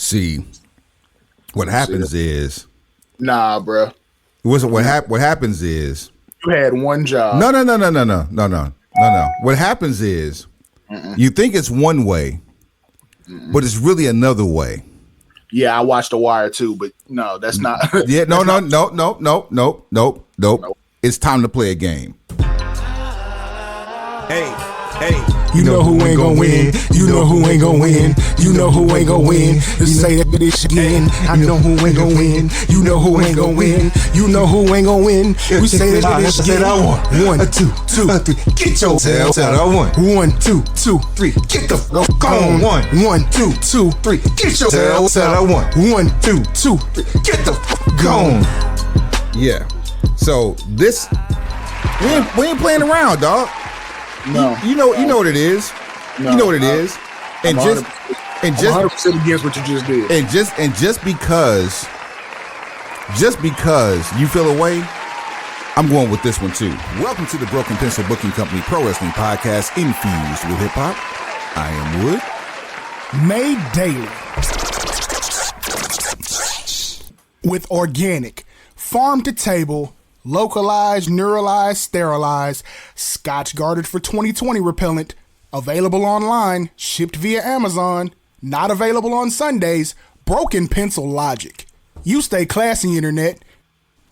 See, what happens is, nah, bro. What happens is you had one job. No. What happens is you think it's one way, but it's really another way. Yeah, I watched The Wire too, but no, that's not. Yeah, no. It's time to play a game. Hey. You know who ain't gonna win. You know who ain't gonna win. You know who ain't gonna win. Just say that bitch again. I know who ain't gonna win. You know who ain't gonna win. You know who ain't gonna win. We say that bitch again. One, two, three. Get your tail. One, two, three. Get the fuck on. One, two, three. Get your tail. One, two, three. Get the fuck on. Yeah. So this, we ain't playing around, dog. No, you know what it is. No, you know what it is. And I'm just 100% against what you just did. And just because you feel away, I'm going with this one too. Welcome to the Broken Pencil Booking Company Pro Wrestling Podcast, infused with hip hop. I am Wood. Made daily with organic, farm to table, localized, neuralized, sterilized, Scotch guarded for 2020 repellent, available online, shipped via Amazon, not available on Sundays, Broken Pencil Logic. You stay classy, internet.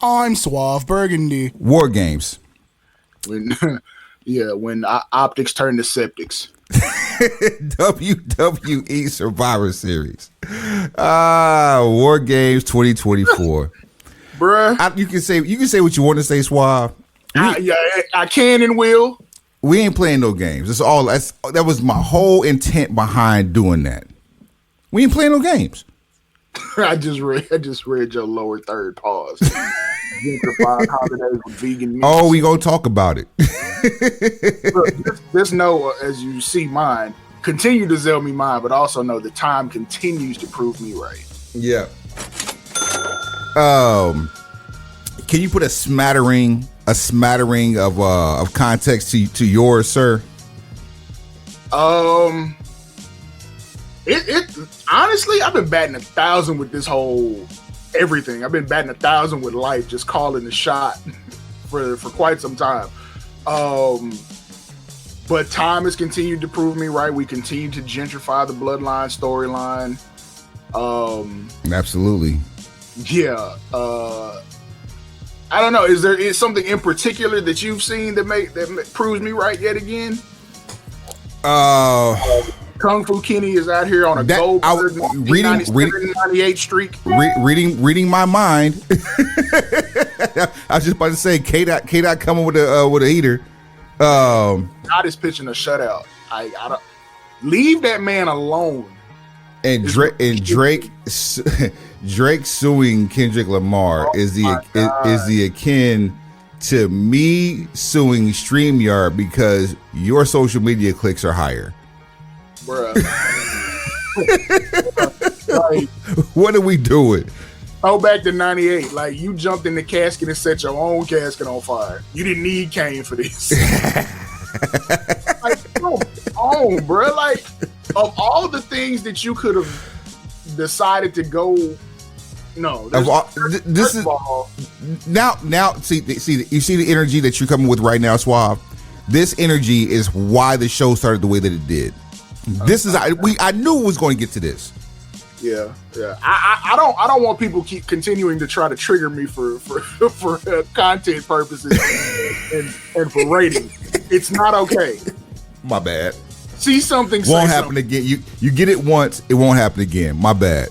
I'm Suave Burgundy. War games. When optics turn to septics. WWE Survivor Series. War Games 2024. Bruh. You can say what you want to say, Suave. I can and will. We ain't playing no games. That was my whole intent behind doing that. We ain't playing no games. I just read your lower third pause. Gentrified holidays with vegan meats. Oh, we gonna talk about it. Look, just know, as you see mine, continue to sell me mine, but also know the time continues to prove me right. Yeah. Can you put a smattering of context to yours, sir? It honestly, I've been batting 1,000 with this whole everything. I've been batting 1,000 with life, just calling the shot for quite some time. But time has continued to prove me right. We continue to gentrify the bloodline storyline. Absolutely. Yeah. I don't know. Is something in particular that you've seen that proves me right yet again? Kung Fu Kenny is out here on a gold reading 98 streak. Reading my mind. I was just about to say K-Dot coming with a heater. God is pitching a shutout. I don't leave that man alone. And Drake suing Kendrick Lamar is the akin to me suing StreamYard because your social media clicks are higher. Bruh. Like, what are we doing? Go back to 98. Like, you jumped in the casket and set your own casket on fire. You didn't need Kane for this. Like, come on, bro. Like, of all the things that you could have decided to go, no. This is now. See, you see the energy that you're coming with right now, Suave. This energy is why the show started the way that it did. This is I knew it was going to get to this. Yeah. I don't want people keep continuing to try to trigger me for content purposes and for ratings. It's not okay. My bad. See something. Won't happen again. You get it once, it won't happen again. My bad.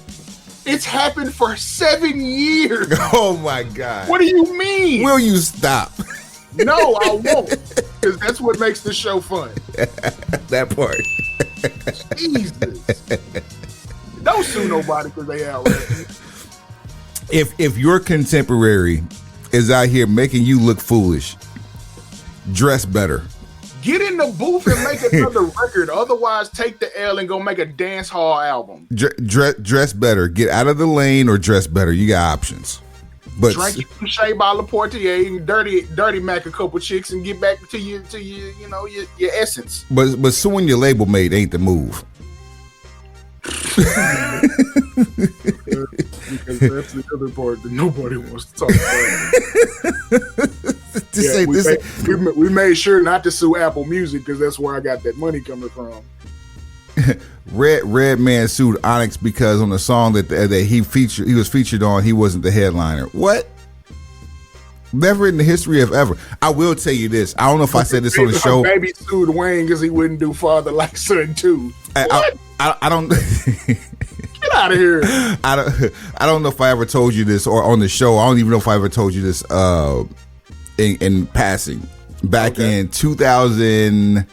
It's happened for 7 years. Oh my God. What do you mean? Will you stop? No, I won't. Because that's what makes the show fun. That part. Jesus. Don't sue nobody because they out. If your contemporary is out here making you look foolish, dress better. Get in the booth and make another record. Otherwise, take the L and go make a dance hall album. Dress better. Get out of the lane or dress better. You got options. But drink Shea by Laportier and dirty Mac a couple chicks and get back to your essence. But suing your label mate ain't the move. Because that's the other part that nobody wants to talk about. We made sure not to sue Apple Music because that's where I got that money coming from. Redman sued Onyx because on the song that he was featured on, he wasn't the headliner. What? Never in the history of ever. I will tell you this. I don't know if I said this on the show. Baby sued Wayne because he wouldn't do Father Like Son 2. I don't. Get out of here. I don't know if I ever told you this or on the show. I don't even know if I ever told you this in passing. Back in 2000, I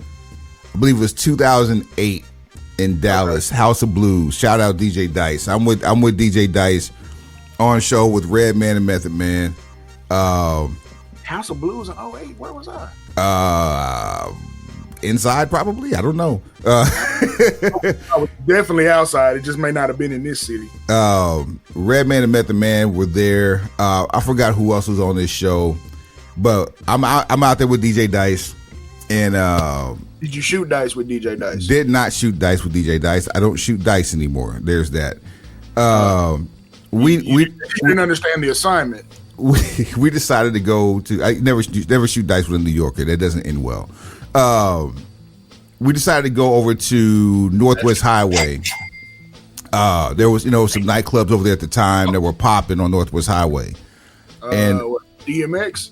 believe it was 2008 in Dallas, House of Blues. Shout out DJ Dice. I'm with DJ Dice on show with Redman and Method Man. House of Blues in 08? Where was I? Inside, probably. I don't know. I was definitely outside. It just may not have been in this city. Redman and Method Man were there. I forgot who else was on this show, but I'm out there with DJ Dice. And did you shoot dice with DJ Dice? Did not shoot dice with DJ Dice. I don't shoot dice anymore. There's that. We didn't understand the assignment. We decided to go to. I never shoot dice with a New Yorker. That doesn't end well. We decided to go over to Northwest Highway. There was some nightclubs over there at the time that were popping on Northwest Highway. And DMX?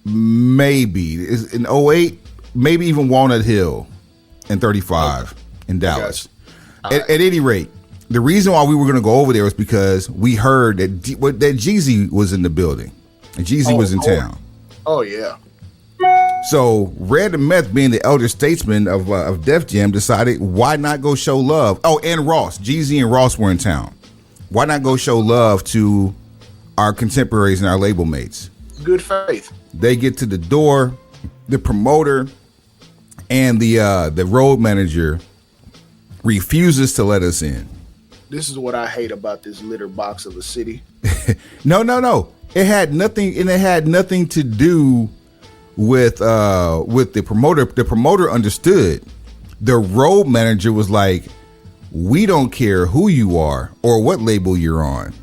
Maybe in 08, maybe even Walnut Hill and 35 in Dallas. At any rate, the reason why we were going to go over there was because we heard that Jeezy was in the building. And Jeezy was in town. Oh, yeah. So Red and Meth, being the elder statesman of Def Jam, decided why not go show love. Oh, and Ross. Jeezy and Ross were in town. Why not go show love to our contemporaries and our label mates? Good faith. They get to the door. The promoter and the road manager refuses to let us in. This is what I hate about this litter box of a city. No. It had nothing, and it had nothing to do with the promoter. The promoter understood. The road manager was like, "We don't care who you are or what label you're on."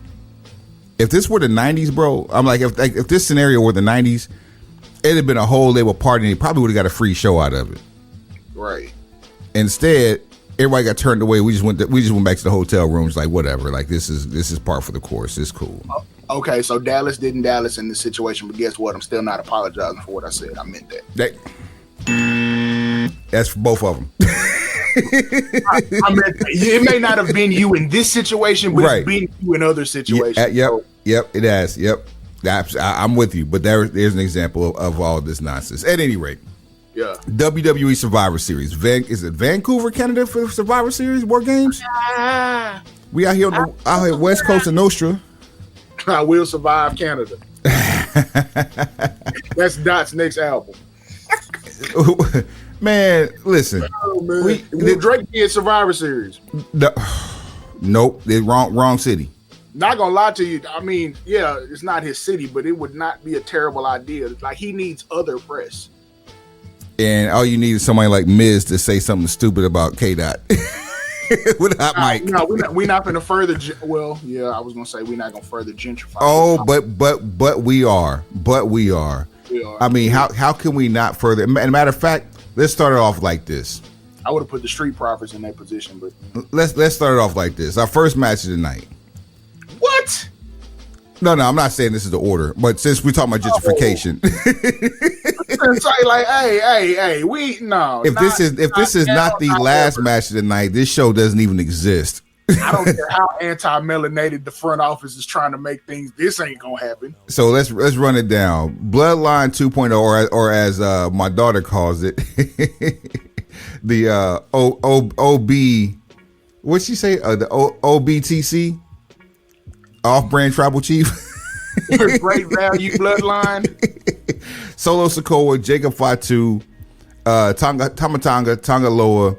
If this were the 90s, bro, I'm like, if this scenario were the 90s, it'd have been a whole label party, and he probably would have got a free show out of it. Right. Instead, everybody got turned away. We just went back to the hotel rooms, like whatever. Like this is part for the course. It's cool. Okay, so Dallas didn't Dallas in this situation, but guess what? I'm still not apologizing for what I said. I meant that. That's for both of them. I meant it may not have been you in this situation, but It's been you in other situations. Yep, it has. Yep, I'm with you. But there's an example of all this nonsense. At any rate, yeah. WWE Survivor Series. Is it Vancouver, Canada for Survivor Series War Games? We out here out here West Coast of Nostra. I Will Survive Canada. That's Dot's next album. Man, listen. Oh, man. Drake did Survivor Series. Nope, they're wrong city. Not gonna lie to you. I mean, yeah, it's not his city, but it would not be a terrible idea. Like, he needs other press. And all you need is somebody like Miz to say something stupid about K-Dot. Without Mike. No, we're not going to further. Well, yeah, I was going to say we're not going to further gentrify. Oh, but we are. But we are. I mean, how can we not further? And matter of fact, let's start it off like this. I would have put the Street Profits in that position, but let's start it off like this. Our first match of the night. What? No, I'm not saying this is the order, but since we're talking about gentrification, say like, hey, we no. If this is not the last match of the night, this show doesn't even exist. I don't care how anti-melanated the front office is trying to make things. This ain't gonna happen. So let's run it down. Bloodline 2.0, or as my daughter calls it, the OB. What'd she say? The OBTC, off-brand tribal chief. Great value bloodline. Solo Sikoa, Jacob Fatu, Tonga Loa,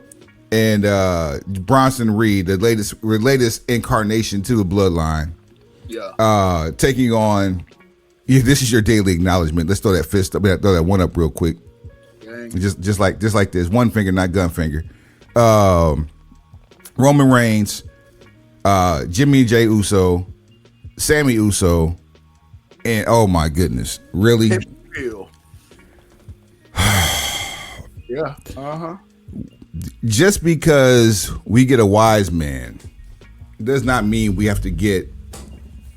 and Bronson Reed, the latest incarnation to the bloodline. Yeah. Taking on. Yeah, this is your daily acknowledgement. Let's throw that fist up. Throw that one up real quick. Dang. Just like this. One finger, not gun finger. Roman Reigns, Jimmy J Uso, Sammy Uso, and oh my goodness, really? Yeah. Uh-huh. Just because we get a wise man does not mean we have to get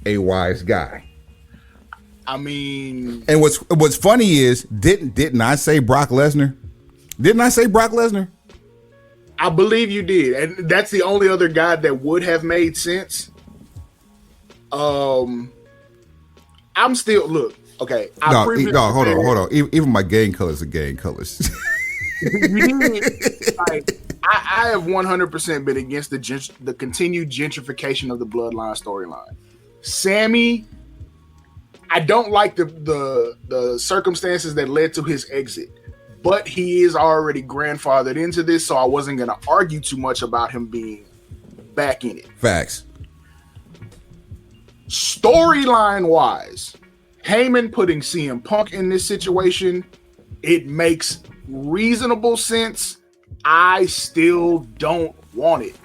a wise guy. I mean, and what's funny is didn't I say Brock Lesnar? Didn't I say Brock Lesnar? I believe you did, and that's the only other guy that would have made sense. I'm still okay. Hold on. Even my gang colors are gang colors. I have 100% been against the continued gentrification of the bloodline storyline. Sammy, I don't like the circumstances that led to his exit, but he is already grandfathered into this, so I wasn't going to argue too much about him being back in it. Facts. Storyline wise, Heyman putting CM Punk in this situation, it makes reasonable sense. I still don't want it.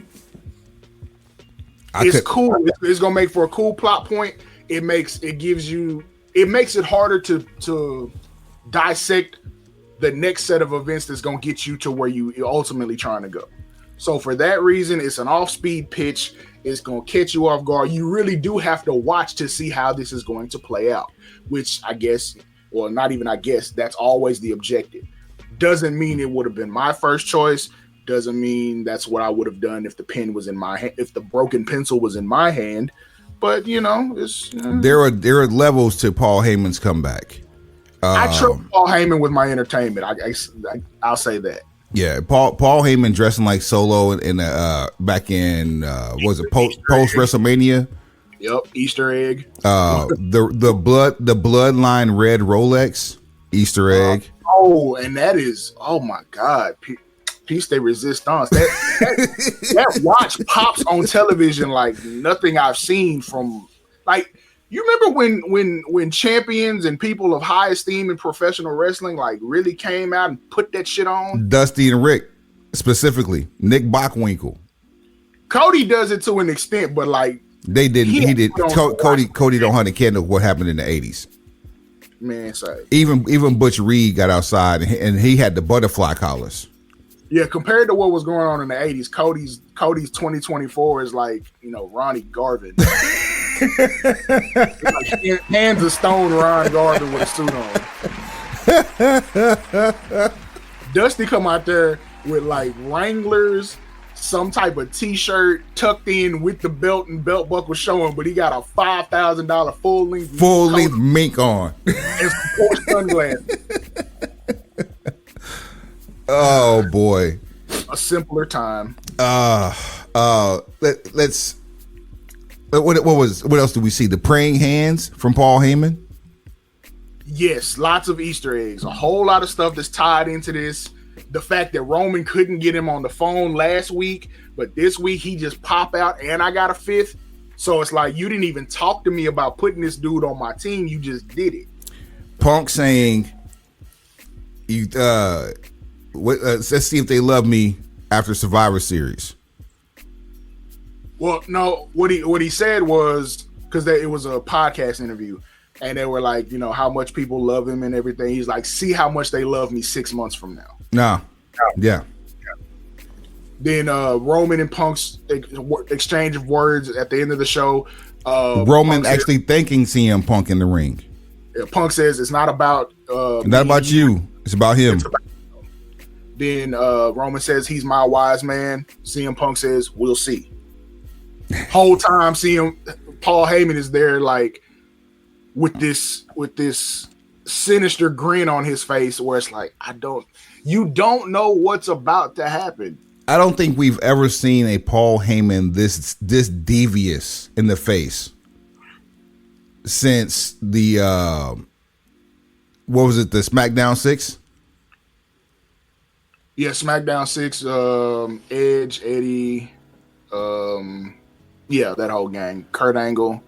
It's cool. It's gonna make for a cool plot point. It makes it harder to dissect the next set of events that's gonna get you to where you're ultimately trying to go. So for that reason, it's an off-speed pitch. It's gonna catch you off guard. You really do have to watch to see how this is going to play out, which I guess, well, not even I guess, that's always the objective. Doesn't mean it would have been my first choice. Doesn't mean that's what I would have done if the pen was in my hand, if the broken pencil was in my hand. But it's there are levels to Paul Heyman's comeback. I trust Paul Heyman with my entertainment. I'll say that. Yeah, Paul Heyman dressing like Solo in back in was it post WrestleMania? Yep, Easter egg. The bloodline red Rolex Easter egg. And that is, oh my God, piece de resistance. That watch pops on television like nothing I've seen from like. You remember when champions and people of high esteem in professional wrestling like really came out and put that shit on? Dusty and Rick, specifically Nick Bockwinkel. Cody does it to an extent, but like they didn't. He did. Cody don't hunt a candle. What happened in the 80s? Man, sorry. Even Butch Reed got outside and he had the butterfly collars. Yeah, compared to what was going on in the 80s, Cody's 2024 is like Ronnie Garvin. Like hands of stone Ron Garvin with a suit on. Dusty come out there with like Wranglers, some type of t-shirt tucked in with the belt and belt buckle showing, but he got a $5,000 full length mink on and some Porsche sunglasses. Oh boy, a simpler time. Let's. What else do we see? The praying hands from Paul Heyman. Yes, lots of Easter eggs. A whole lot of stuff that's tied into this. The fact that Roman couldn't get him on the phone last week, but this week he just pop out and I got a fifth. So it's like you didn't even talk to me about putting this dude on my team. You just did it. Punk saying, "You let's see if they love me after Survivor Series." Well, no, what he said was because it was a podcast interview, and they were like, how much people love him and everything. He's like, see how much they love me 6 months from now. Yeah. Then Roman and Punk's exchange of words at the end of the show. Roman actually thanking CM Punk in the ring. Punk says it's not about not about you. It's about him. Then Roman says he's my wise man. CM Punk says we'll see. Whole time Paul Heyman is there like with this sinister grin on his face where it's like you don't know what's about to happen. I don't think we've ever seen a Paul Heyman this devious in the face since the what was it, the SmackDown 6? Yeah, SmackDown 6, Edge, Eddie, yeah, that whole gang. Kurt Angle,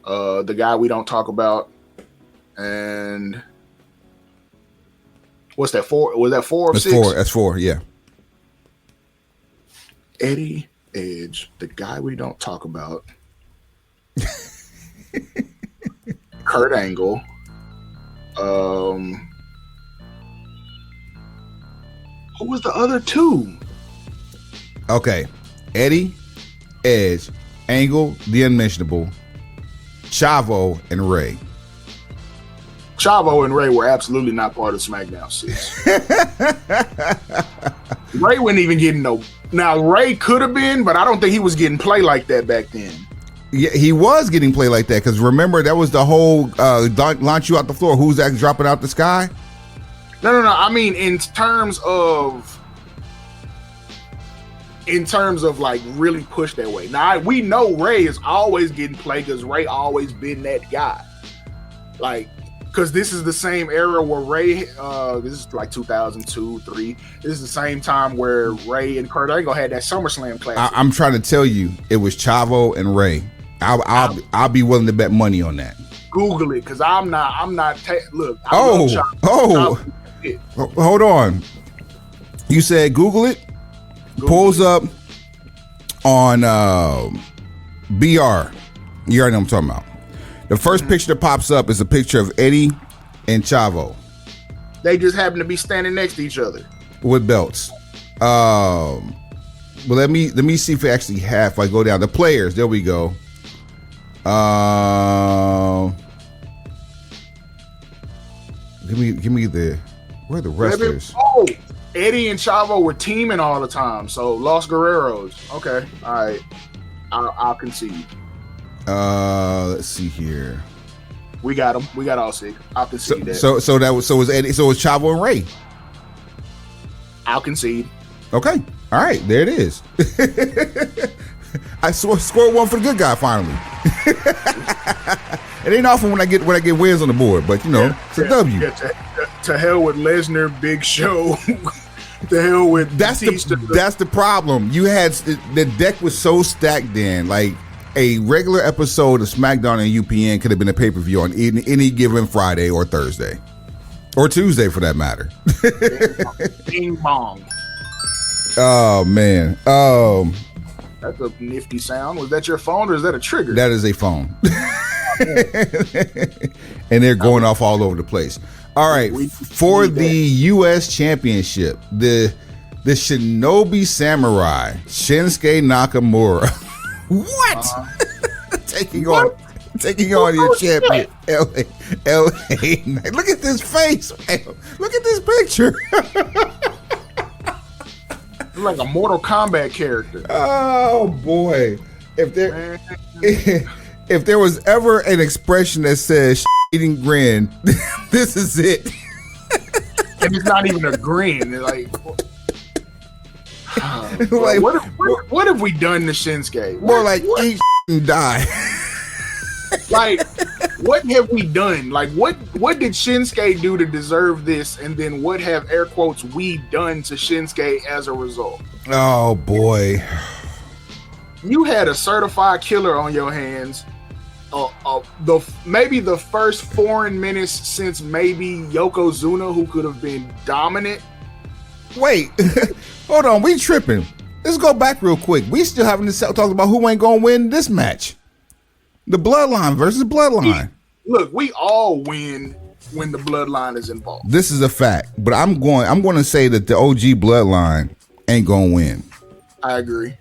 the guy we don't talk about, and what's that, 4? Was that 4 or 6? That's 4, yeah. Eddie, Edge, the guy we don't talk about, Kurt Angle, who was the other two? Okay, Eddie, Edge, Angle, the Unmentionable, Chavo, and Ray. Chavo and Ray were absolutely not part of SmackDown 6. Ray wasn't even getting no. Now Ray could have been, but I don't think he was getting play like that back then. Yeah, he was getting play like that because remember that was the whole launch you out the floor. Who's that dropping out the sky? No. I mean, in terms of like really push that way. Now we know Ray is always getting play because Ray always been that guy. Like, because this is the same era where Ray, this is like 2002, 3. This is the same time where Ray and Kurt Angle had that SummerSlam classic. I'm trying to tell you, it was Chavo and Ray. I'll be willing to bet money on that. Google it, because I'm not. Look. Hold on. You said Google it. Pulls up on BR. You already know what I'm talking about. The first picture that pops up is a picture of Eddie and Chavo. They just happen to be standing next to each other with belts. Well, let me see if we actually have. If I go down the players, there we go. Give me where are the wrestlers? Oh, Eddie and Chavo were teaming all the time. So Los Guerreros. Okay, all right. I'll concede. Let's see here. We got them. We got all 6. I'll concede that. So was Eddie. So it was Chavo and Ray. I'll concede. Okay. All right. There it is. I scored one for the good guy finally. It ain't often when I get wins on the board, but it's a W. Yeah, to hell with Lesnar, Big Show. To hell with that's the problem. You had the deck was so stacked then. Like a regular episode of SmackDown and UPN could have been a pay-per-view on any given Friday or Thursday or Tuesday for that matter. Bing bong. Oh man. That's a nifty sound. Was that your phone or is that a trigger? That is a phone. And they're going off all over the place. All right, for the U.S. Championship, the Shinobi Samurai, Shinsuke Nakamura. What? Taking on your champion, LA Knight. Look at this face. Look at this picture. Like a Mortal Kombat character. Oh boy! If there was ever an expression that says "eating grin," this is it. And it's not even a grin. Like, what have we done to Shinsuke? More like eat and die. Like, what have we done? Like, what did Shinsuke do to deserve this? And then what have, air quotes, we done to Shinsuke as a result? Oh boy. You had a certified killer on your hands. Maybe the first foreign menace since maybe Yokozuna, who could have been dominant. Wait, hold on, we tripping. Let's go back real quick. We still having to talk about who ain't gonna win this match. The Bloodline versus Bloodline. Look, we all win when the Bloodline is involved. This is a fact, but I'm going to say that the OG Bloodline ain't gonna win. I agree.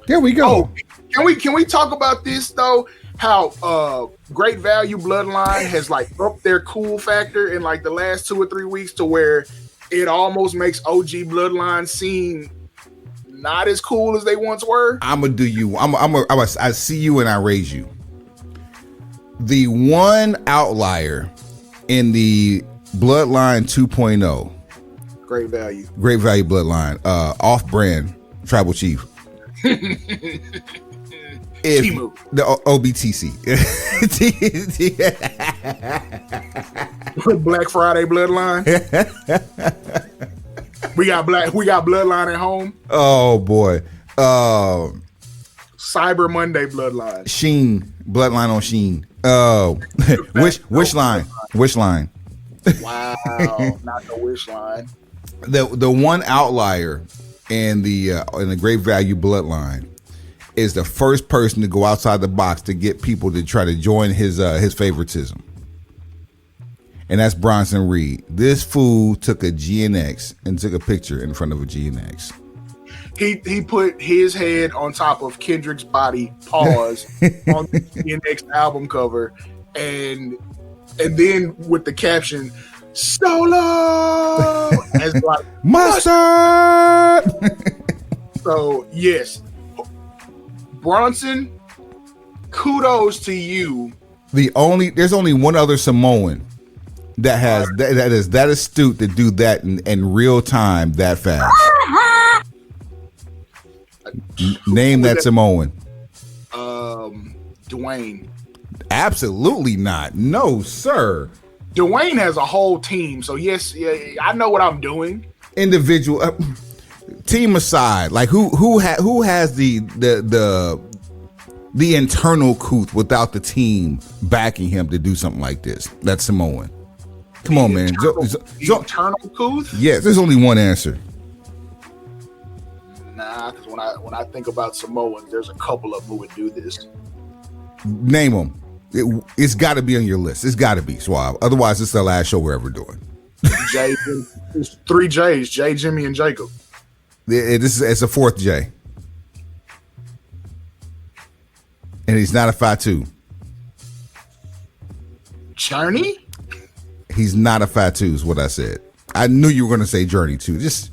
There we go. Oh, can we talk about this though? How Great Value Bloodline has like upped their cool factor in like the last 2 or 3 weeks to where it almost makes OG Bloodline seem not as cool as they once were. I'm gonna do you. I see you and I raise you. The one outlier in the Bloodline 2.0. Great Value Bloodline. Off-brand Tribal Chief. Timu. The OBTC. Black Friday Bloodline. We got Bloodline at home. Oh boy. Cyber Monday Bloodline. Sheen. Bloodline on Sheen. Wish line. Wow, not the Wish line. The one outlier in the Great Value Bloodline is the first person to go outside the box to get people to try to join his favoritism. And that's Bronson Reed. This fool took a GNX and took a picture in front of a GNX. He put his head on top of Kendrick's body, pause, on the GNX album cover, and then with the caption, Solo! As like, Mustard! So, yes. Bronson, kudos to you. There's only one other Samoan that has that is that astute to do that in real time that fast. Name that Samoan. Dwayne. Absolutely not. No, sir. Dwayne has a whole team, so yes, yeah, I know what I'm doing. Individual team aside, like who has the internal couth without the team backing him to do something like this? That's Samoan. Come on, man. Internal couth? Yes, there's only one answer. Nah, because when I think about Samoans, there's a couple of them who would do this. Name them. It's got to be on your list. It's got to be Suave. Otherwise, it's the last show we're ever doing. It's 3 J's: Jay, Jimmy, and Jacob. It's a 4th J, and he's not a Fatu. Journey? He's not a Fatu is what I said. I knew you were going to say Journey too. Just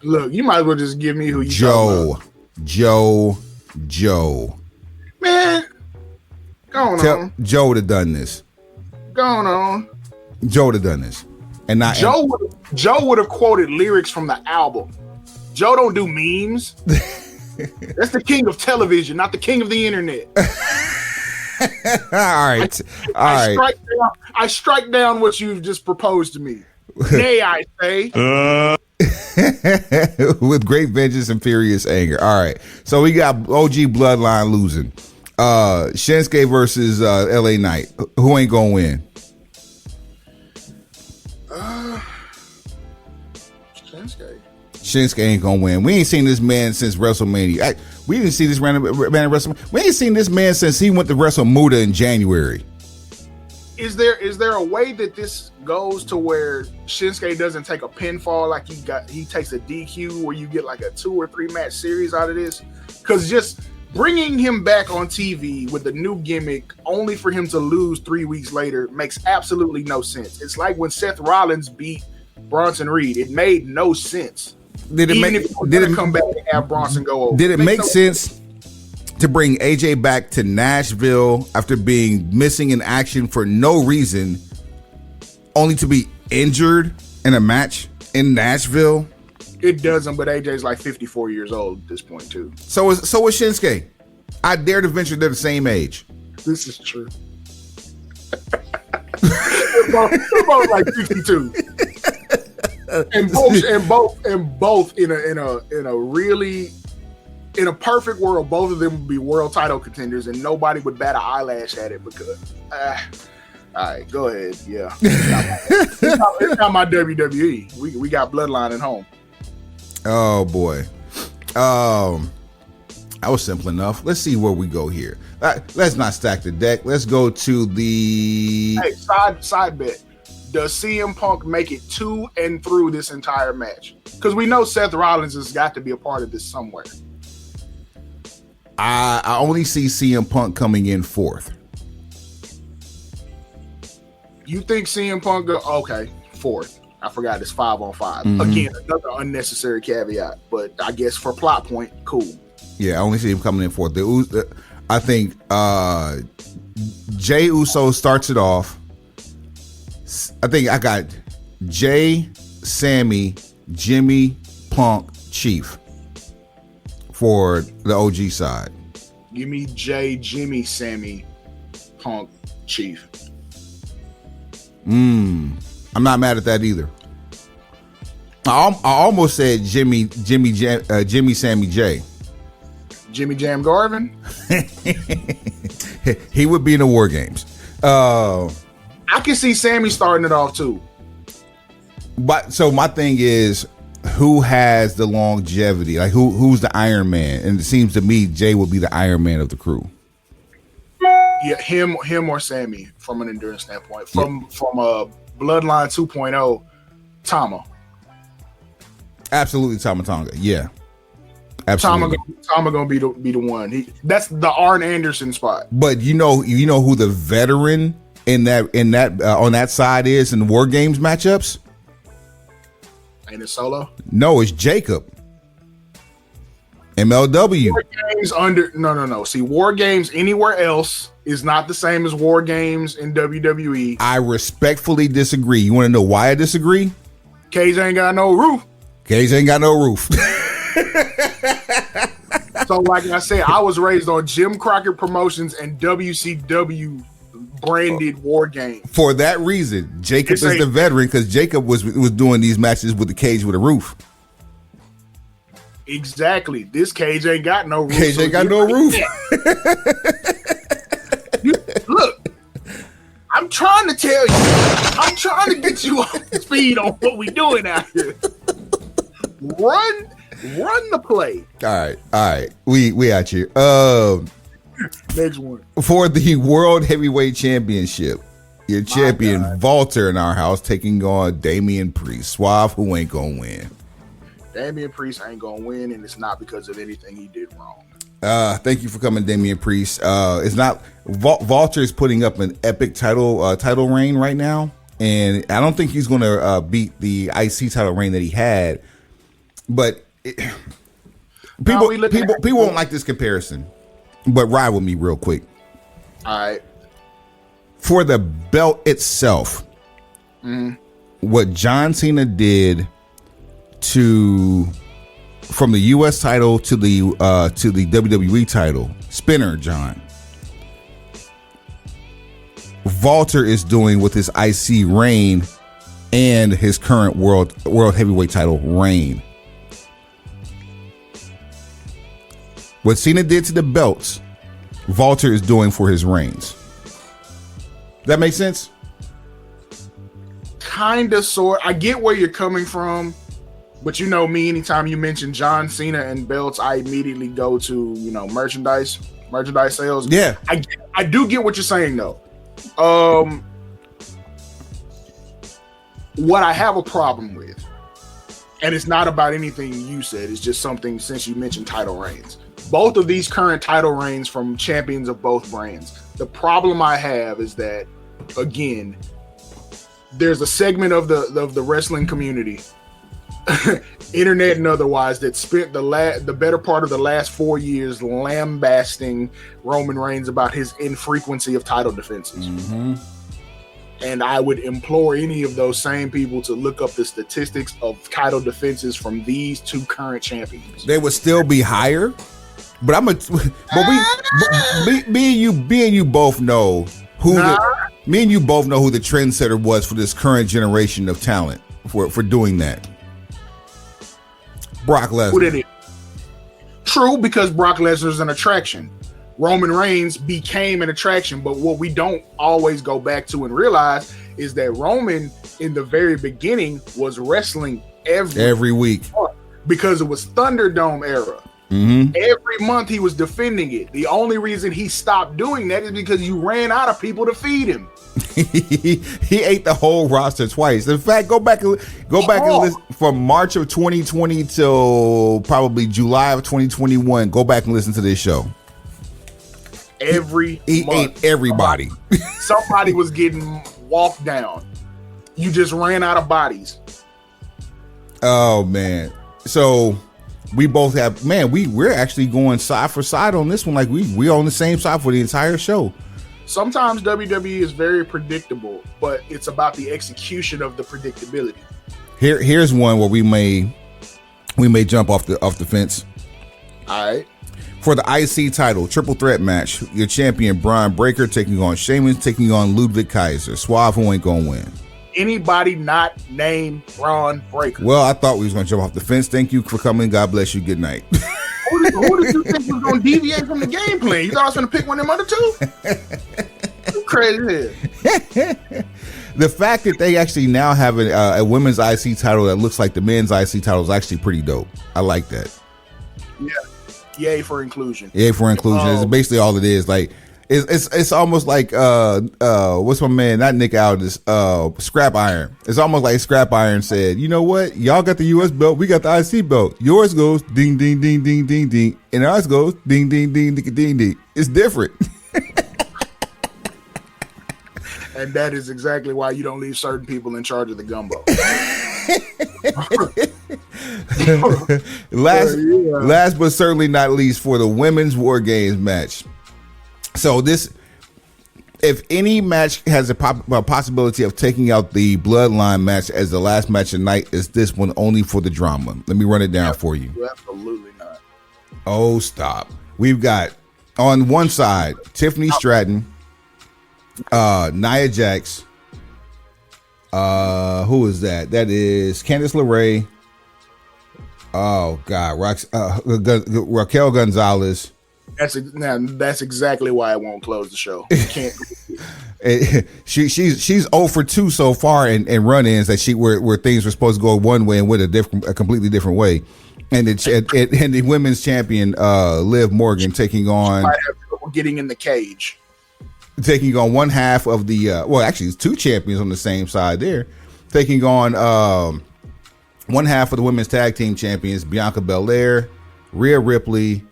look, you might as well just give me who you Joe. Man, on. Joe would have done this. Going on. Joe would have done this, and not Joe would have quoted lyrics from the album. Joe don't do memes. That's the king of television, not the king of the internet. All right. I strike down what you've just proposed to me. Nay, I say. With great vengeance and furious anger. All right. So we got OG Bloodline losing. Shinsuke versus LA Knight. Who ain't gonna win? Shinsuke ain't gonna win. We ain't seen this man since WrestleMania. We didn't see this man at WrestleMania. We ain't seen this man since he went to Wrestle Muda in January. Is there a way that this goes to where Shinsuke doesn't take a pinfall like he takes a DQ where you get like a 2 or 3 match series out of this? Because just bringing him back on TV with a new gimmick only for him to lose 3 weeks later makes absolutely no sense. It's like when Seth Rollins beat Bronson Reed. It made no sense. Did it come back and have Bronson go over? Did it make sense to bring AJ back to Nashville after being missing in action for no reason, only to be injured in a match in Nashville? It doesn't, but AJ's like 54 years old at this point too. So is Shinsuke. I dare to venture they're the same age. This is true. they're both like 52. And both in a perfect world, both of them would be world title contenders, and nobody would bat an eyelash at it because. All right, go ahead. Yeah, it's not my WWE. We got Bloodline at home. Oh boy, I was simple enough. Let's see where we go here. Let's not stack the deck. Let's go to the side bet. Does CM Punk make it to and through this entire match? Because we know Seth Rollins has got to be a part of this somewhere. I only see CM Punk coming in 4th. You think CM Punk okay, 4th. I forgot it's 5-on-5. Mm-hmm. Again, another unnecessary caveat, but I guess for plot point, cool. Yeah, I only see him coming in 4th. I think Jey Uso starts it off. I think I got Jay, Sammy, Jimmy, Punk, Chief for the OG side. Give me Jay, Jimmy, Sammy, Punk, Chief. I'm not mad at that either. I almost said Jimmy, Sammy, Jay. Jimmy Jam Garvin? He would be in the War Games. I can see Sammy starting it off too. But so my thing is, who has the longevity? Like who's the Iron Man? And it seems to me Jay would be the Iron Man of the crew. Yeah, him or Sammy from an endurance standpoint. From Bloodline 2.0, Tama. Absolutely, Tama Tonga. Yeah, absolutely. Tama gonna be the one. That's the Arn Anderson spot. But you know who the veteran in that on that side is in the War Games matchups? Ain't it Solo? No, it's Jacob. MLW. War Games no. See, War Games anywhere else is not the same as War Games in WWE. I respectfully disagree. You want to know why I disagree? Cage ain't got no roof. Cage ain't got no roof. So, like I said, I was raised on Jim Crockett Promotions and WCW branded War Games. For that reason, Jacob is the veteran because Jacob was doing these matches with the cage with a roof. Exactly. This Cage ain't got no roof. Cage ain't got no roof. Look, I'm trying to tell you. I'm trying to get you up to speed on what we doing out here. Run the play. All right. We out here. Next one. For the World Heavyweight Championship, your champion Walter in our house taking on Damian Priest. Suave, who ain't gonna win? Damian Priest ain't gonna win, and it's not because of anything he did wrong. Thank you for coming, Damian Priest. It's not Walter is putting up an epic title reign right now, and I don't think he's gonna beat the IC title reign that he had. But people won't like this comparison. But ride with me real quick. All right. For the belt itself, what John Cena did from the U.S. title to the WWE title, Spinner John, Walter is doing with his IC reign and his current world heavyweight title reign. What Cena did to the belts, Walter is doing for his reigns. That makes sense? Kind of, sort. I get where you're coming from, but you know me, anytime you mention John Cena and belts, I immediately go to, merchandise sales. Yeah. I do get what you're saying, though. What I have a problem with, and it's not about anything you said, it's just something since you mentioned title reigns. Both of these current title reigns from champions of both brands. The problem I have is that, again, there's a segment of the wrestling community, internet and otherwise, that spent the better part of the last 4 years lambasting Roman Reigns about his infrequency of title defenses. Mm-hmm. And I would implore any of those same people to look up the statistics of title defenses from these two current champions. They would still be higher. But me and you both know who the trendsetter was for this current generation of talent for doing that. Brock Lesnar. True, because Brock Lesnar is an attraction. Roman Reigns became an attraction, but what we don't always go back to and realize is that Roman in the very beginning was wrestling every week because it was Thunderdome era. Mm-hmm. Every month he was defending it. The only reason he stopped doing that is because you ran out of people to feed him. He ate the whole roster twice. In fact, go back and listen from March of 2020 till probably July of 2021. Go back and listen to this show. He ate everybody. Somebody was getting walked down. You just ran out of bodies. Oh man. So we both have, we're actually going side for side on this one. Like we're on the same side for the entire show. Sometimes WWE is very predictable, but it's about the execution of the predictability. Here's one where we may jump off the fence. All right. For the IC title, triple threat match, your champion Braun Breaker taking on Sheamus, taking on Ludwig Kaiser. Suave, who ain't gonna win? Anybody not named Braun Breaker. Well, I thought we was gonna jump off the fence. Thank you for coming. God bless you. Good night. Who did you think was gonna deviate from the game plan? You thought I was gonna pick one of them other two? You crazy. The fact that they actually now have a women's IC title that looks like the men's IC title is actually pretty dope. I like that. Yeah. Yay for inclusion. Yay for inclusion. It's basically all it is. Like it's almost like what's my man? Not Nick Aldis. Scrap Iron. It's almost like Scrap Iron said, you know what? Y'all got the US belt. We got the IC belt. Yours goes ding ding ding ding ding ding, and ours goes ding ding ding ding ding ding. It's different. And that is exactly why you don't leave certain people in charge of the gumbo. Last but certainly not least, for the women's War Games match. So this, if any match has a possibility of taking out the Bloodline match as the last match of the night, is this one only for the drama. Let me run it down for you. Absolutely not. Oh, stop. We've got on one side Tiffany Stratton, Nia Jax. Who is that? That is Candice LeRae. Oh God, Raquel Gonzalez. That's exactly why I won't close the show. Can't. She's 0 for 2 so far in run-ins that where things were supposed to go one way and went a completely different way. And the women's champion Liv Morgan taking on getting in the cage. Taking on one half of the actually it's two champions on the same side there, taking on one half of the women's tag team champions, Bianca Belair, Rhea Ripley,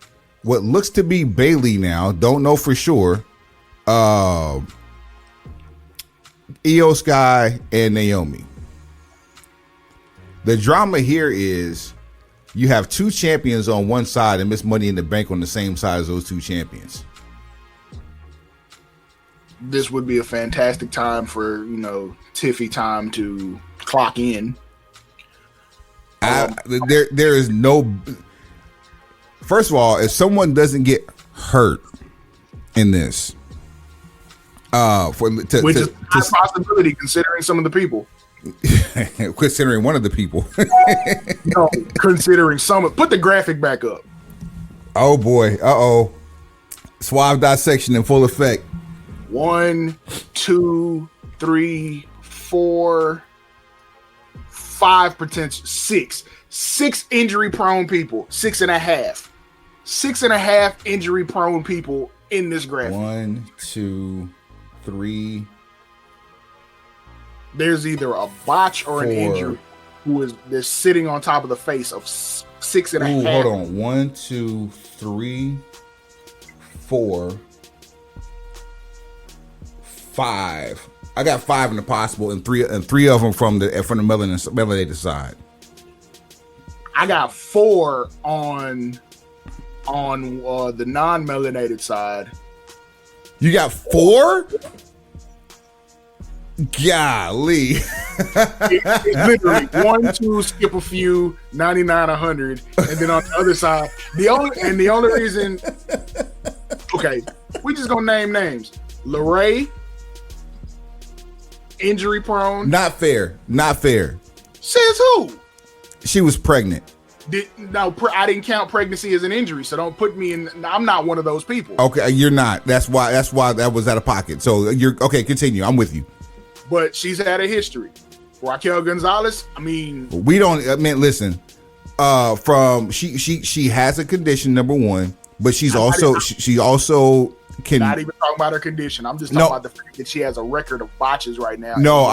what looks to be Bayley now, don't know for sure, Io Sky, and Naomi. The drama here is you have two champions on one side and Miss Money in the Bank on the same side as those two champions. This would be a fantastic time for, Tiffy time to clock in. There is no. First of all, if someone doesn't get hurt in this, which is a possibility considering some of the people. Considering one of the people. No, considering put the graphic back up. Oh boy. Suave dissection in full effect. 1, 2, 3, 4, 5 potential 6 injury prone people. 6.5. 6.5 injury prone people in this graphic. 1, 2, 3. There's either a botch or 4. An injury they're sitting on top of the face of 6.5. Hold on. 1, 2, 3, 4, 5. I got 5 in the possible, and three of them from the melanated side. I got 4 on the non-melanated side. You got 4? Golly. It's literally 1, 2, skip a few, 99, 100, and then on the other side, the only reason. Okay, we just gonna name names. LeRae, injury prone. Not fair. Says who? She was pregnant. I didn't count pregnancy as an injury, so don't put me in. I'm not one of those people. Okay, you're not. That's why that was out of pocket. So you're okay. Continue. I'm with you. But she's had a history. Raquel Gonzalez. I mean, we don't. I mean, listen. She has a condition, number one, but she also can. Not even talking about her condition. I'm just talking about the fact that she has a record of botches right now. No,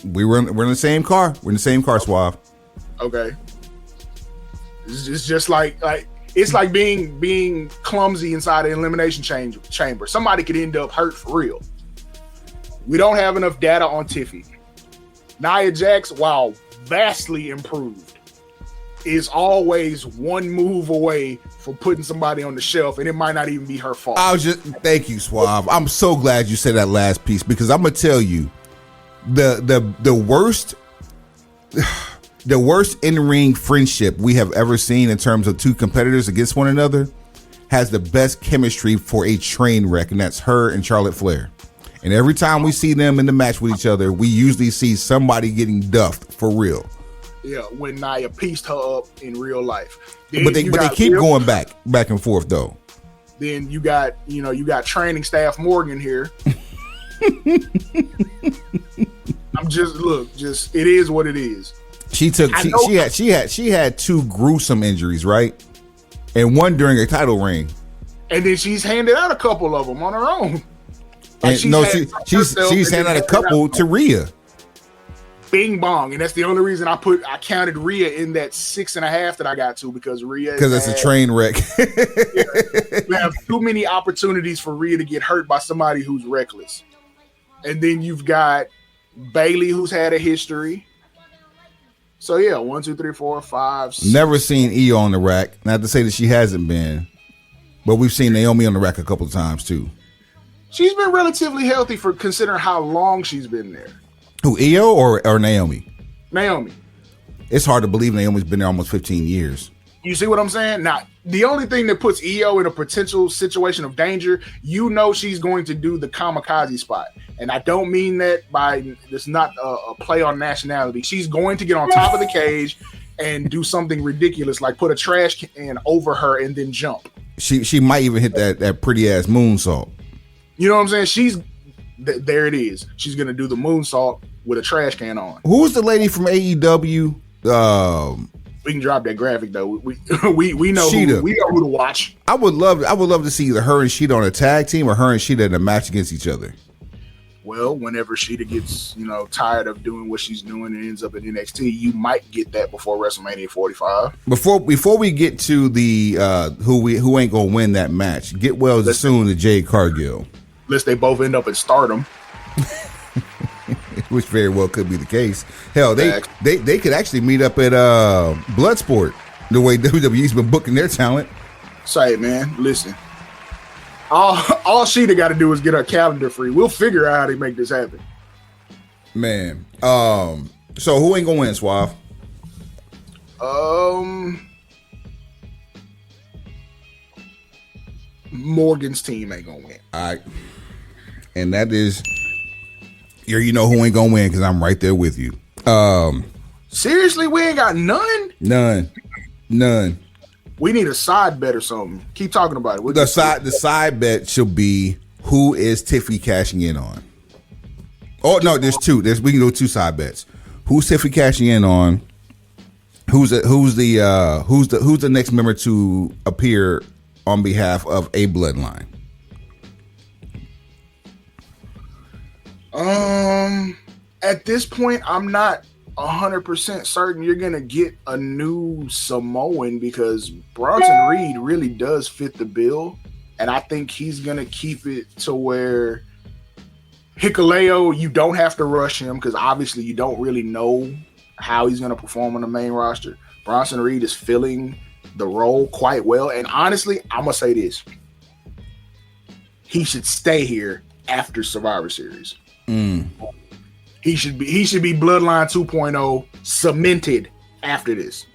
we're in the same car. We're in the same car, Suave. Okay. It's just like it's like being clumsy inside an elimination chamber. Somebody could end up hurt for real. We don't have enough data on Tiffy. Nia Jax, while vastly improved, is always one move away from putting somebody on the shelf, and it might not even be her fault. Thank you, Suave. I'm so glad you said that last piece, because I'm gonna tell you, the worst in-ring friendship we have ever seen in terms of two competitors against one another has the best chemistry for a train wreck, and that's her and Charlotte Flair. And every time we see them in the match with each other, we usually see somebody getting duffed for real. Yeah, when Nia pieced her up in real life. But they keep going back and forth though. Then you got training staff Morgan here. I'm just it is what it is. She had two gruesome injuries, right? And one during a title reign. And then she's handed out a couple of them on her own. Like she's handed out a couple to Rhea. Bing bong, and that's the only reason I counted Rhea in that 6.5 that I got to, because it's a train wreck. We have too many opportunities for Rhea to get hurt by somebody who's reckless, and then you've got Bayley, who's had a history. So yeah, 1, 2, 3, 4, 5. 6. Never seen Io on the rack. Not to say that she hasn't been, but we've seen Naomi on the rack a couple of times too. She's been relatively healthy for considering how long she's been there. Who, Io or Naomi? Naomi. It's hard to believe Naomi's been there almost 15 years. You see what I'm saying? Now, the only thing that puts Io in a potential situation of danger, she's going to do the kamikaze spot. And I don't mean that by, it's not a play on nationality. She's going to get on top of the cage and do something ridiculous, like put a trash can over her and then jump. She might even hit that pretty ass moonsault. You know what I'm saying? There it is. She's going to do the moonsault with a trash can on. Who's the lady from AEW? We can drop that graphic though. We know Sheeta. We know who to watch. I would love to see either her and Sheeta on a tag team or her and Sheeta in a match against each other. Well, whenever Sheeta gets tired of doing what she's doing and ends up at NXT, you might get that before WrestleMania 45. Before we get to the who ain't gonna win that match, get well soon to Jade Cargill. Unless they both end up at Stardom. Which very well could be the case. Hell, they could actually meet up at Bloodsport, the way WWE's been booking their talent. Say, man, listen. All Sheeta got to do is get her calendar free. We'll figure out how to make this happen. Man. So who ain't gonna win, Suave? Morgan's team ain't gonna win. All right. And that is, you know who ain't gonna win, because I'm right there with you. Seriously, we ain't got none? None. We need a side bet or something. Keep talking about it. The side bet should be, who is Tiffany cashing in on? Oh no, there's two. We can do two side bets. Who's Tiffany cashing in on? Who's the next member to appear on behalf of a bloodline? At this point, I'm not 100% certain you're gonna get a new Samoan, because Bronson Reed really does fit the bill, and I think he's gonna keep it to where Hikuleo, you don't have to rush him, because obviously you don't really know how he's gonna perform on the main roster. Bronson Reed is filling the role quite well, and honestly, I'm gonna say this: he should stay here after Survivor Series. He should be Bloodline 2.0 cemented after this.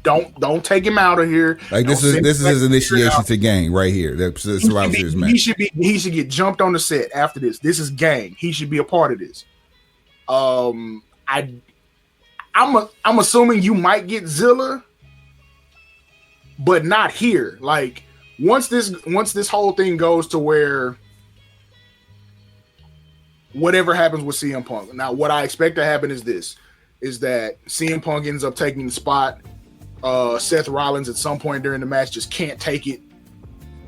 Don't take him out of here. Like this is his initiation to Gang right here. That's the Survivor Series match. He should get jumped on the set after this. This is Gang. He should be a part of this. I'm assuming you might get Zilla, but not here. Like once this whole thing goes to where whatever happens with CM Punk. Now, what I expect to happen is that CM Punk ends up taking the spot. Seth Rollins at some point during the match just can't take it.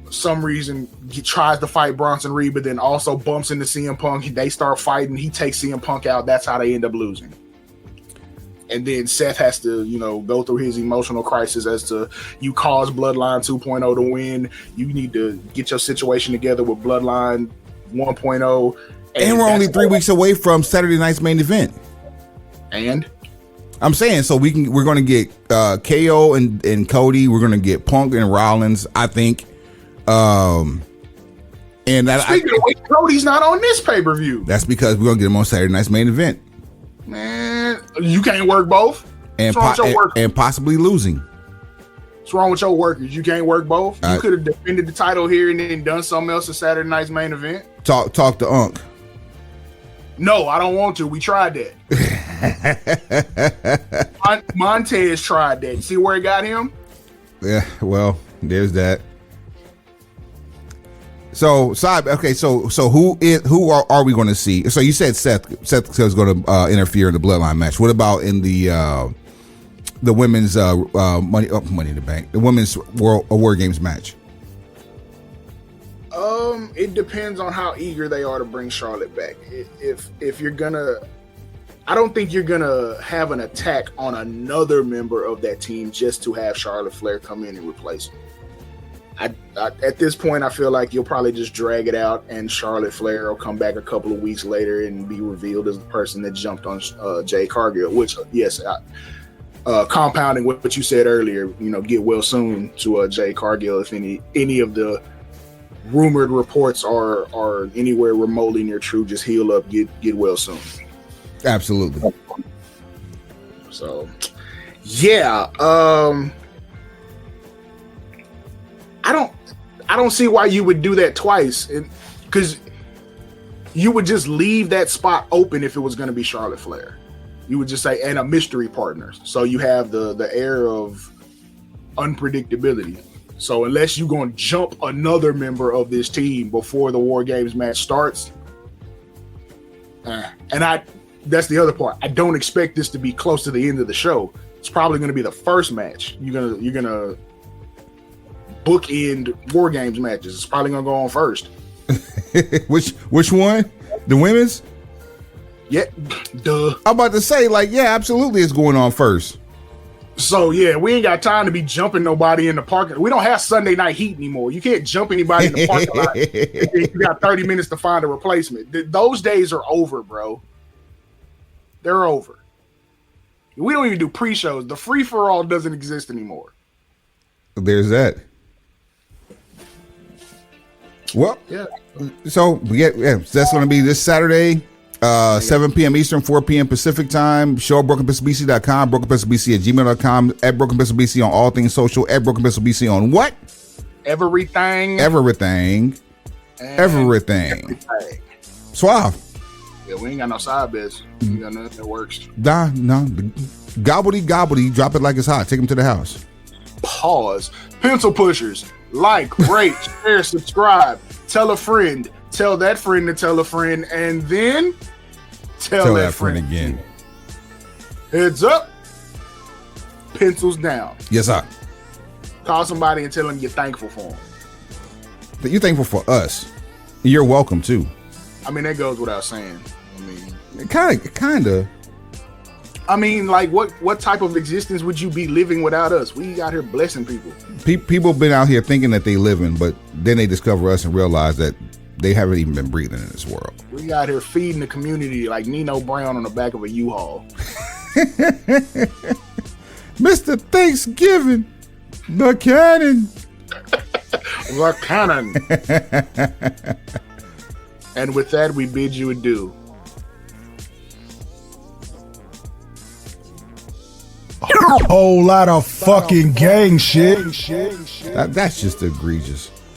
For some reason, he tries to fight Bronson Reed, but then also bumps into CM Punk. They start fighting. He takes CM Punk out. That's how they end up losing. And then Seth has to, go through his emotional crisis as to, you caused Bloodline 2.0 to win. You need to get your situation together with Bloodline 1.0. And we're only 3 weeks away from Saturday night's main event. And I'm saying, so we're going to get KO and Cody. We're going to get Punk and Rollins, I think. And speaking of which, Cody's not on this pay-per-view. That's because we're going to get him on Saturday night's main event. Man, you can't work both. And possibly losing. What's wrong with your workers? You can't work both. You could have defended the title here and then done something else at Saturday night's main event. Talk to Unk. No, I don't want to. We tried that. Montez tried that. See where it got him? Yeah, well, there's that. So side. Okay, so who are we going to see? So you said Seth is going to interfere in the Bloodline match. What about in the women's Money in the Bank, the women's War Games match? It depends on how eager they are to bring Charlotte back. If you're gonna, I don't think you're gonna have an attack on another member of that team just to have Charlotte Flair come in and replace him. At this point, I feel like you'll probably just drag it out, and Charlotte Flair will come back a couple of weeks later and be revealed as the person that jumped on Jay Cargill. Which, yes, compounding what you said earlier, get well soon to Jay Cargill if any of the rumored reports are anywhere remotely near true. Just heal up, get well soon. Absolutely. So, yeah. I don't see why you would do that twice, because you would just leave that spot open if it was going to be Charlotte Flair. You would just say, and a mystery partner, so you have the air of unpredictability. So unless you're going to jump another member of this team before the War Games match starts, that's the other part. I don't expect this to be close to the end of the show. It's probably going to be the first match. You're gonna bookend War Games matches. It's probably gonna go on first. Which one? The women's? Yeah, duh. I'm about to say, absolutely, it's going on first. So yeah, we ain't got time to be jumping nobody in the parking. We don't have Sunday Night Heat anymore. You can't jump anybody in the parking lot. You got 30 minutes to find a replacement. Those days are over, bro. They're over. We don't even do pre-shows. The free-for-all doesn't exist anymore. There's that. Well, yeah. So that's going to be this Saturday, 7 p.m. Eastern, 4 p.m. Pacific time. Show at brokenpistolbc.com, brokenpistolbc@gmail.com, at brokenpistolbc on all things social, at brokenpistolbc on what? Everything. Suave. Yeah, we ain't got no side bets. We ain't got nothing that works. No. Gobbledy, drop it like it's hot. Take them to the house. Pause. Pencil pushers. Like, rate, share, subscribe. Tell a friend. Tell that friend to tell a friend. And then tell that friend again. Heads up. Pencils down. Yes, sir. Call somebody and tell them you're thankful for them. That you're thankful for us. You're welcome, too. I mean, that goes without saying. Kind of. I mean, like, what type of existence would you be living without us? We out here blessing people. People been out here thinking that they living, but then they discover us and realize that they haven't even been breathing in this world. We out here feeding the community like Nino Brown on the back of a U-Haul. Mr. Thanksgiving, the cannon. The cannon. And with that, we bid you adieu. Whole lot of fucking gang shit. That's just egregious.